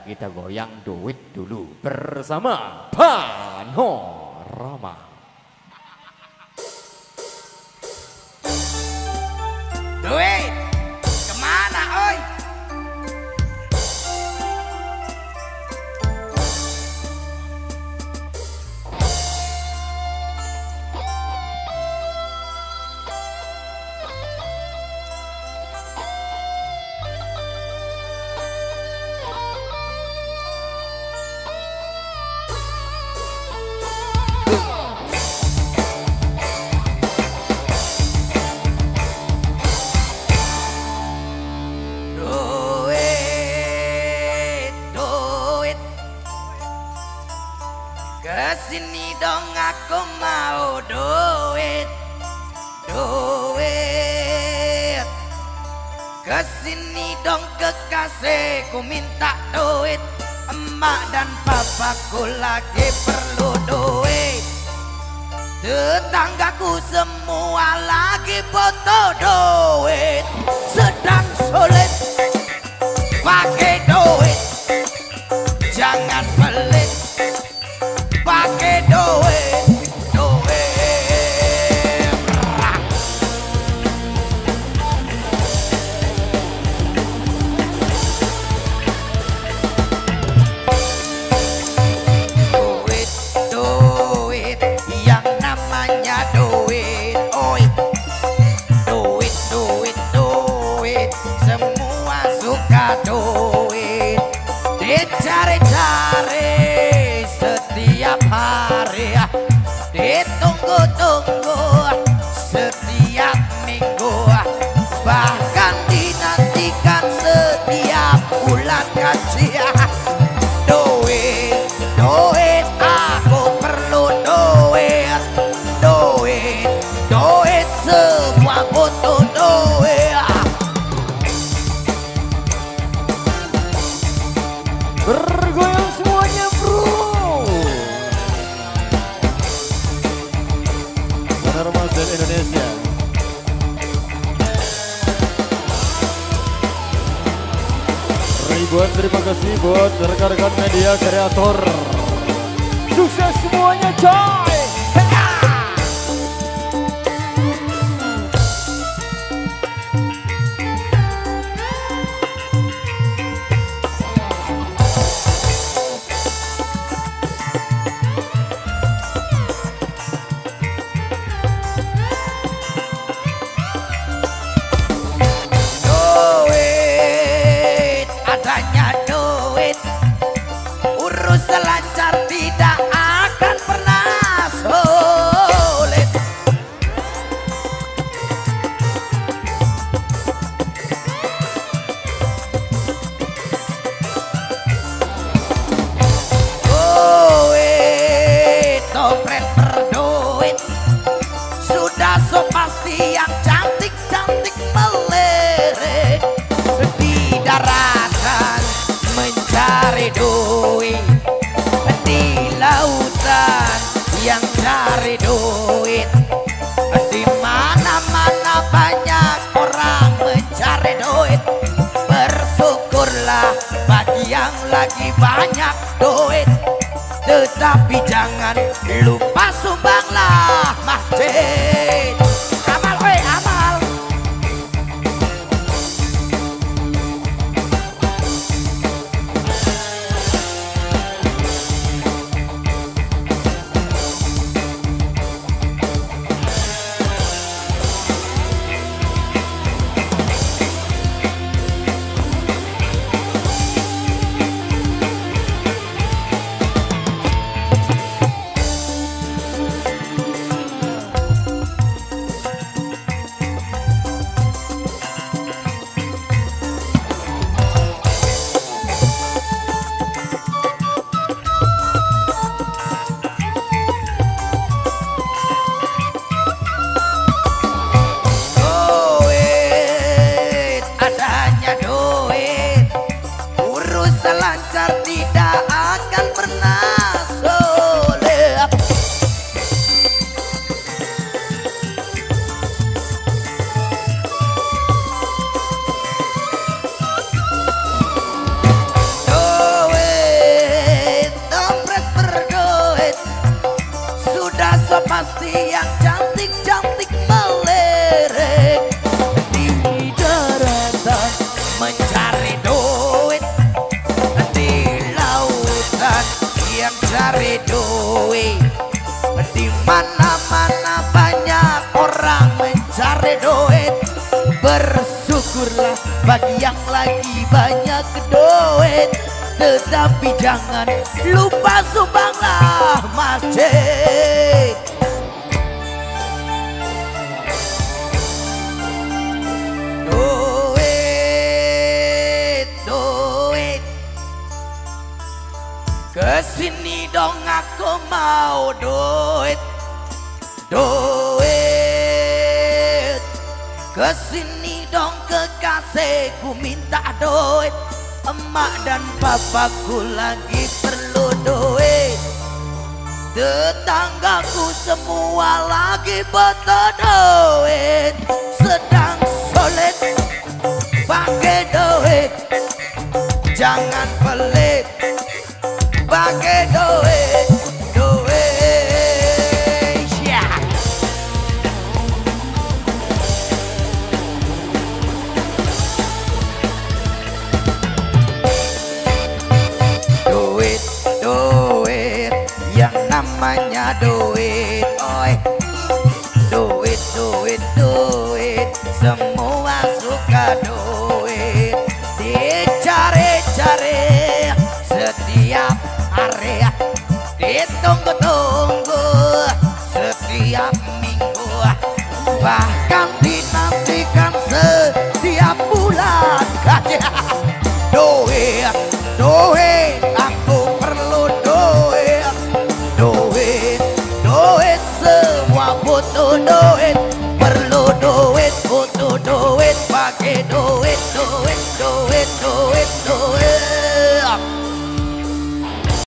kita goyang duit dulu bersama Panorama. Duit kemana oi? Kesini dong aku mau duit, duit. Kesini dong kekasihku minta duit. Emak dan papaku lagi perlu duit. Tetanggaku semua lagi butuh duit. Sedang sulit pakai duit, jangan pelit. Pakai duit, duit. Duit, duit, yang namanya duit, oi. Duit, duit, duit, semua suka duit. Dicari-cari setiap hari, ditunggu-tunggu setiap minggu, bahkan dinantikan setiap bulan gaji. Duit, duit, aku perlu duit, duit, duit, semua butuh duit. Bergoyang semuanya bro. Panorama Zen Indonesia. Ribuan terima kasih buat rekan-rekan media kreator. Sukses semuanya coy. Selancar tidak akan pernah sulit. Duit, dompet berduit, sudah so pasti yang cantik-cantik melirik di daratan mencari duit, di lautan yang cari duit, di mana-mana banyak orang mencari duit. Bersyukurlah bagi yang lagi banyak duit, tetapi jangan lupa sumbanglah masjid. Amal oi amal. Selancar tidak akan pernah sulit. Duit, cari duit. Di mana-mana banyak orang mencari duit. Bersyukurlah bagi yang lagi banyak duit, tetapi jangan lupa sumbanglah masjid. Duit, duit, kesini dong aku mau duit. Duit, kesini dong kekasihku minta duit. Emak dan papaku lagi perlu duit. Tetanggaku semua lagi butuh duit. Sedang sulit pakai duit. Jangan pelit pakai duit. Duit, yeah. Duit, duit, yang namanya duit, oi. Duit, duit, duit, semua suka duit. Dicari-cari setiap hari, ditunggu-tunggu setiap minggu, bahkan dinantikan setiap bulan. Duit, duit, aku perlu duit. Duit,